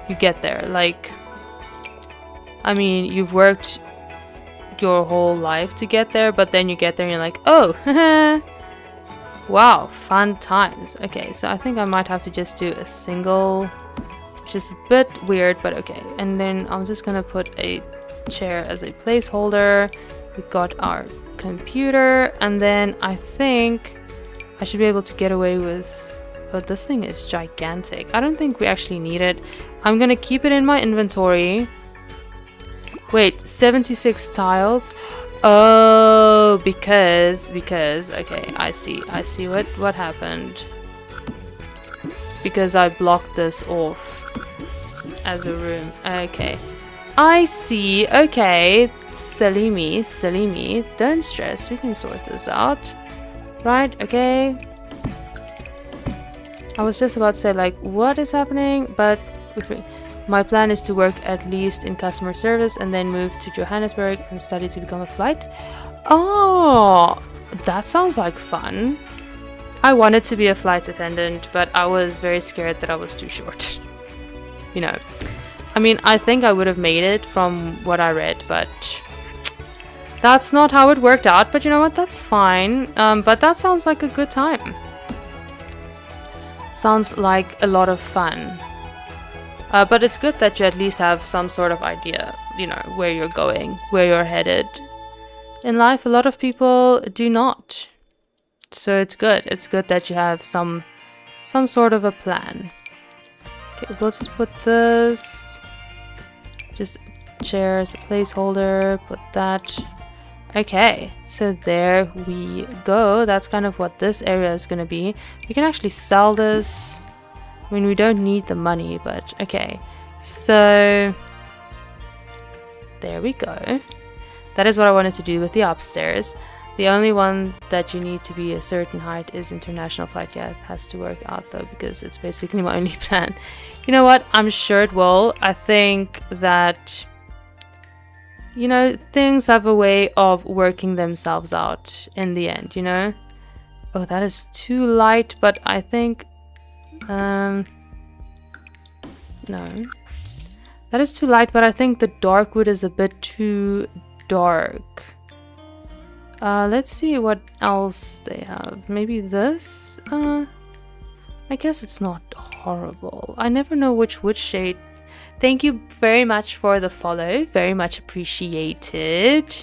you get there. Like, I mean, you've worked your whole life to get there, but then you get there and you're like, oh, wow, fun times. Okay, so I think I might have to just do a single, which is a bit weird, but okay. And then I'm just gonna put a chair as a placeholder. We got our computer, and then I think I should be able to get away with... But this thing is gigantic. I don't think we actually need it. I'm gonna keep it in my inventory. Wait, 76 tiles? Oh, because, okay, I see what happened. Because I blocked this off as a room. Okay. I see, okay. Silly me. Don't stress, we can sort this out. Right, okay. I was just about to say, like, what is happening? But my plan is to work at least in customer service and then move to Johannesburg and study to become a flight. Oh, that sounds like fun. I wanted to be a flight attendant, but I was very scared that I was too short. You know, I mean, I think I would have made it from what I read, but that's not how it worked out. But you know what? That's fine. But that sounds like a good time. Sounds like a lot of fun. But it's good that you at least have some sort of idea, you know, where you're going, where you're headed. In life, a lot of people do not. So it's good. It's good that you have some sort of a plan. Okay, we'll just put this. Just chair as a placeholder. Put that. Okay, so there we go. That's kind of what this area is going to be. We can actually sell this. I mean, we don't need the money, but okay. So there we go. That is what I wanted to do with the upstairs. The only one that you need to be a certain height is international flight. Yeah, it has to work out though, because it's basically my only plan. You know what? I'm sure it will. I think that, you know, things have a way of working themselves out in the end, you know? Oh, that is too light, but I think... no. That is too light, but I think the dark wood is a bit too dark. Let's see what else they have. Maybe this? I guess it's not horrible. I never know which wood shade. Thank you very much for the follow. Very much appreciated.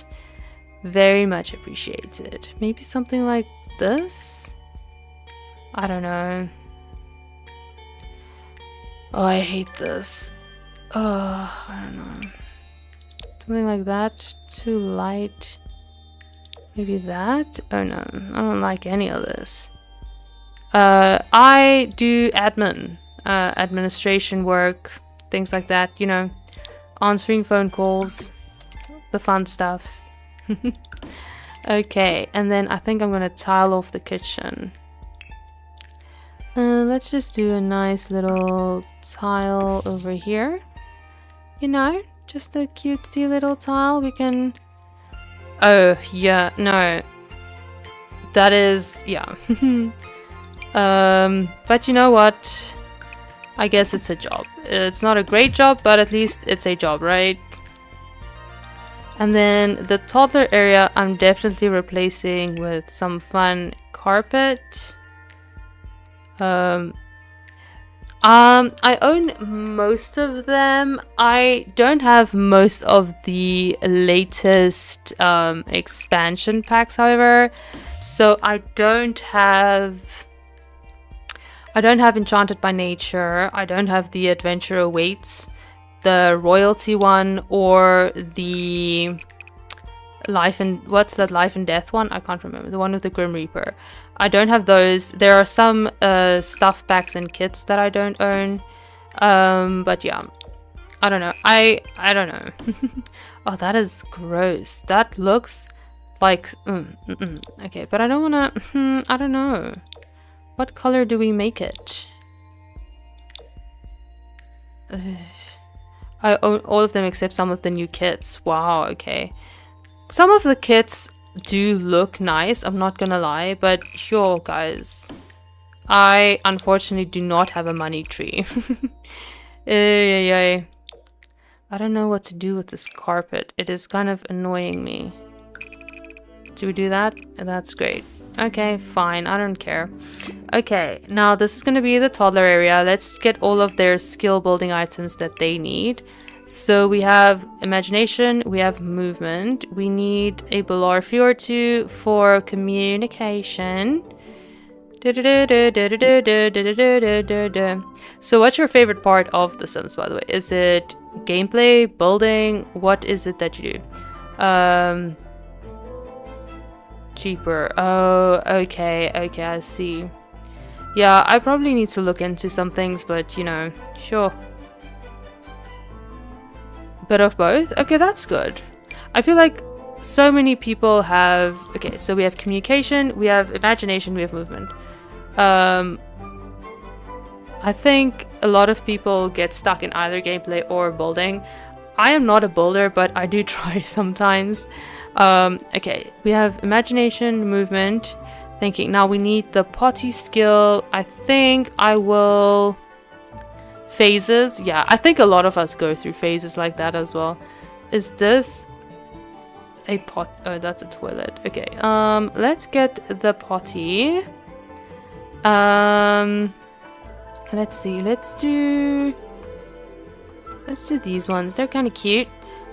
Very much appreciated. Maybe something like this? I don't know. Oh, I hate this. Oh, I don't know. Something like that. Too light. Maybe that? Oh no, I don't like any of this. I do administration work, things like that, you know, answering phone calls, the fun stuff. Okay, and then I think I'm gonna tile off the kitchen. Let's just do a nice little tile over here. You know, just a cutesy little tile. We can... Oh, yeah, no. That is... yeah. But you know what? I guess it's a job. It's not a great job, but at least it's a job, right? And then the toddler area, I'm definitely replacing with some fun carpet. I own most of them. I don't have most of the latest expansion packs, however. So I don't have Enchanted by Nature. I don't have the Adventure Awaits, the Royalty one, or the Life and... what's that Life and Death one? I can't remember. The one with the Grim Reaper. I don't have those. There are some stuff packs and kits that I don't own. But yeah. I don't know. I don't know. Oh, that is gross. That looks like... Okay, but I don't wanna... I don't know. What color do we make it? I own all of them except some of the new kits. Wow, okay. Some of the kits do look nice, I'm not gonna lie, but sure, guys. I unfortunately do not have a money tree. I don't know what to do with this carpet. It is kind of annoying me. Do we do that? That's great. Okay, fine. I don't care. Okay, now this is going to be the toddler area. Let's get all of their skill building items that they need. So we have imagination, we have movement, we need a Belarfi or two for communication. So what's your favorite part of The Sims, by the way? Is it gameplay, building? What is it that you do? Cheaper. Oh, okay, I see. Yeah, I probably need to look into some things, but you know, sure. Bit of both? Okay, that's good. I feel like so many people have... Okay, so we have communication, we have imagination, we have movement. I think a lot of people get stuck in either gameplay or building. I am not a builder, but I do try sometimes. Okay, we have imagination, movement, thinking. Now we need the potty skill. I think I will... Phases. Yeah, I think a lot of us go through phases like that as well. Is this a pot? Oh, that's a toilet. Okay, let's get the potty. Let's see. Let's do these ones. They're kind of cute.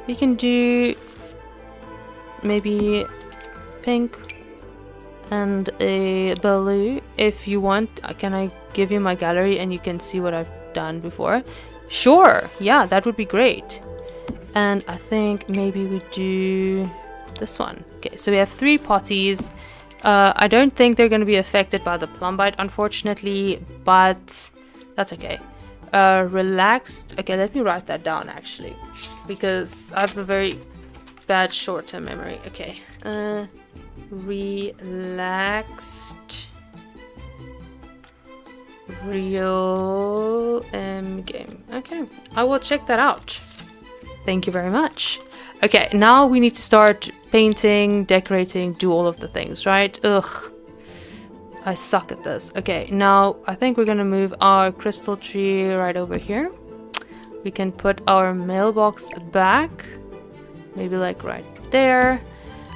We can do maybe pink and a blue if you want. Can I give you my gallery and you can see what I've done before? Sure, yeah, that would be great. And I think maybe we do this one. Okay, so we have 3 potties. I don't think they're going to be affected by the plumbite, unfortunately, but that's okay. Relaxed. Okay, let me write that down actually, because I have a very bad short-term memory. Okay, relaxed real game. Okay, I will check that out. Thank you very much. Okay, now we need to start painting, decorating, do all of the things, right? Ugh, I suck at this. Okay, now I think we're gonna move our crystal tree right over here. We can put our mailbox back, maybe like right there.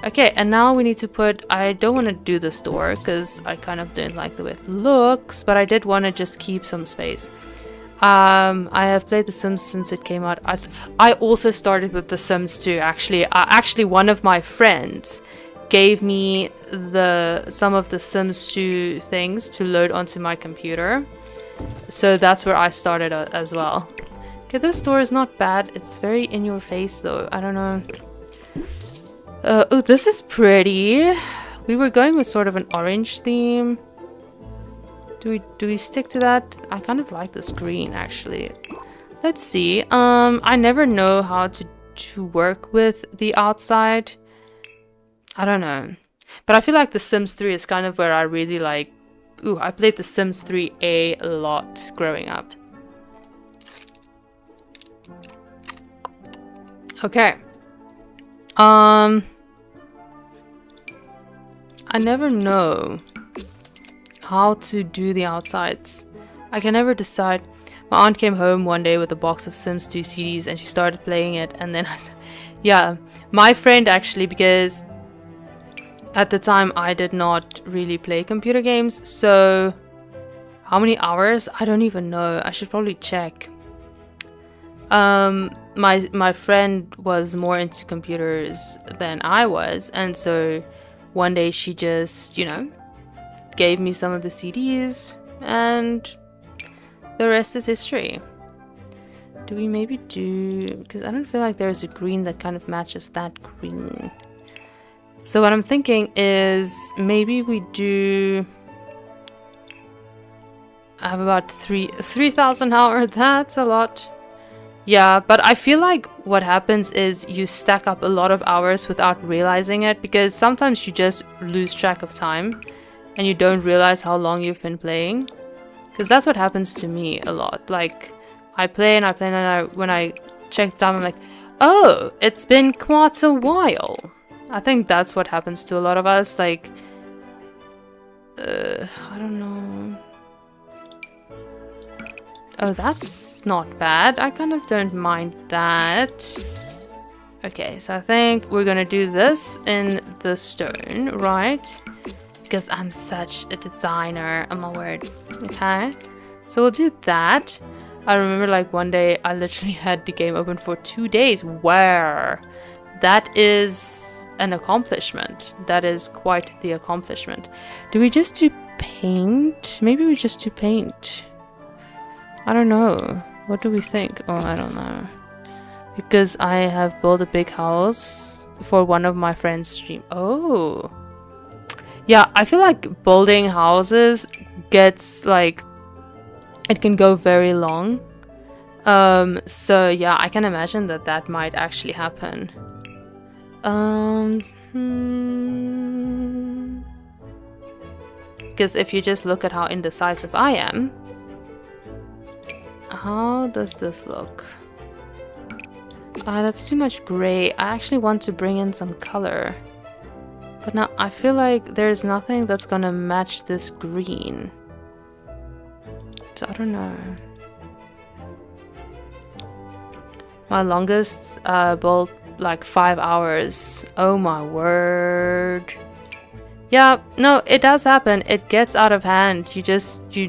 Okay, and now we need to put... I don't want to do this door because I kind of didn't like the way it looks, but I did want to just keep some space. I have played The Sims since it came out. I also started with The Sims 2, actually. Actually, one of my friends gave me some of The Sims 2 things to load onto my computer. So that's where I started as well. Okay, this door is not bad. It's very in your face though. I don't know. Oh, this is pretty. We were going with sort of an orange theme. Do we stick to that? I kind of like this green actually. Let's see. I never know how to work with the outside. I don't know. But I feel like The Sims 3 is kind of where I really like... Ooh, I played The Sims 3 a lot growing up. Okay. I never know how to do the outsides. I can never decide. My aunt came home one day with a box of Sims 2 CDs and she started playing it, and then yeah, my friend actually, because at the time I did not really play computer games, so how many hours? I don't even know. I should probably check. My friend was more into computers than I was, and so one day she just, you know, gave me some of the CDs, and the rest is history. Do we maybe do... because I don't feel like there's a green that kind of matches that green. So what I'm thinking is maybe we do... I have about 3,000 hours. That's a lot. Yeah, but I feel like what happens is you stack up a lot of hours without realizing it, because sometimes you just lose track of time and you don't realize how long you've been playing. Because that's what happens to me a lot. Like, I play and I play, and when I check the time, I'm like, oh, it's been quite a while. I think that's what happens to a lot of us. Like, I don't know. Oh, that's not bad. I kind of don't mind that. Okay, so I think we're gonna do this in the stone, right? Because I'm such a designer, oh my word. Okay, so we'll do that. I remember like one day I literally had the game open for 2 days. Where that is an accomplishment. That is quite the accomplishment. Do we just do paint? Maybe we just do paint. I don't know. What do we think? Oh, I don't know. Because I have built a big house for one of my friends' stream. Oh. Yeah, I feel like building houses gets like... it can go very long. So yeah, I can imagine that that might actually happen. Because if you just look at how indecisive I am... how does this look? That's too much gray. I actually want to bring in some color. But now I feel like there's nothing that's gonna match this green. So I don't know. My longest built like 5 hours. Oh my word. Yeah, no, it does happen. It gets out of hand. You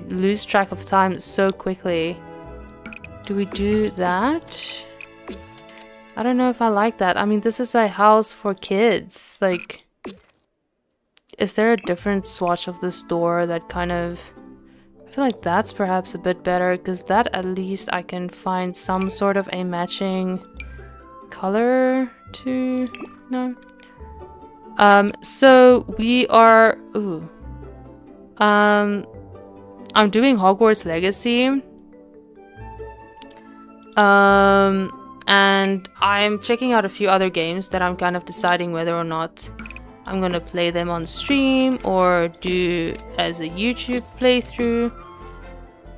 lose track of time so quickly. Do we do that? I don't know if I like that. I mean, this is a house for kids. Like, is there a different swatch of this door that kind of... I feel like that's perhaps a bit better, because that at least I can find some sort of a matching color to... No. So we are... Ooh. I'm doing Hogwarts Legacy. And I'm checking out a few other games that I'm kind of deciding whether or not I'm gonna play them on stream or do as a YouTube playthrough.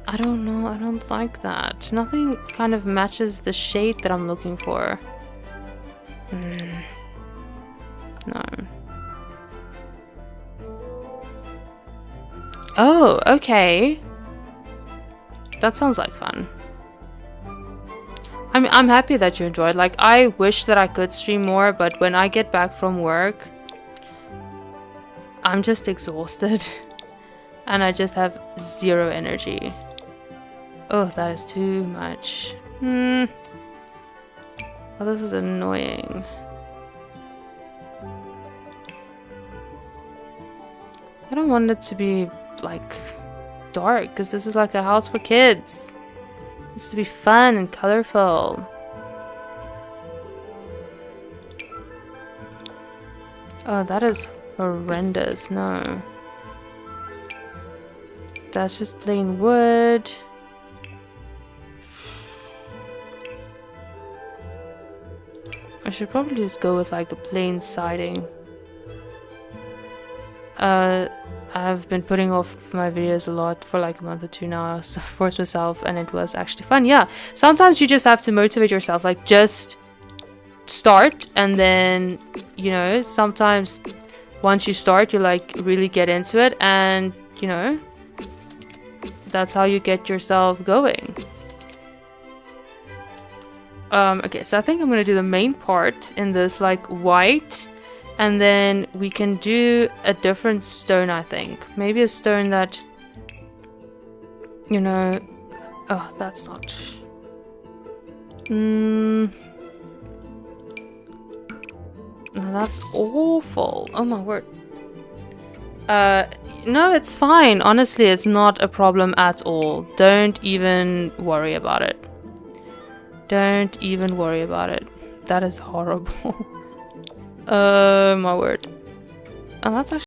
I don't know, I don't like that. Nothing kind of matches the shade that I'm looking for. No. Oh, okay. That sounds like fun. I'm happy that you enjoyed. Like, I wish that I could stream more, but when I get back from work, I'm just exhausted. And I just have zero energy. Oh, that is too much. Oh, this is annoying. I don't want it to be, like, dark, because this is like a house for kids. It needs to be fun and colorful. Oh, that is horrendous. No. That's just plain wood. I should probably just go with like a plain siding. I've been putting off my videos a lot for like a month or two now. So forced myself, and it was actually fun. Yeah, sometimes you just have to motivate yourself. Like just start, and then you know, sometimes once you start, you like really get into it, and you know, that's how you get yourself going. Okay, so I think I'm gonna do the main part in this like white, and then we can do a different stone, I think. Maybe a stone that, you know, oh, that's not... No, that's awful. Oh my word. No, it's fine. Honestly, it's not a problem at all. Don't even worry about it. Don't even worry about it. That is horrible. My word. Oh, that's actually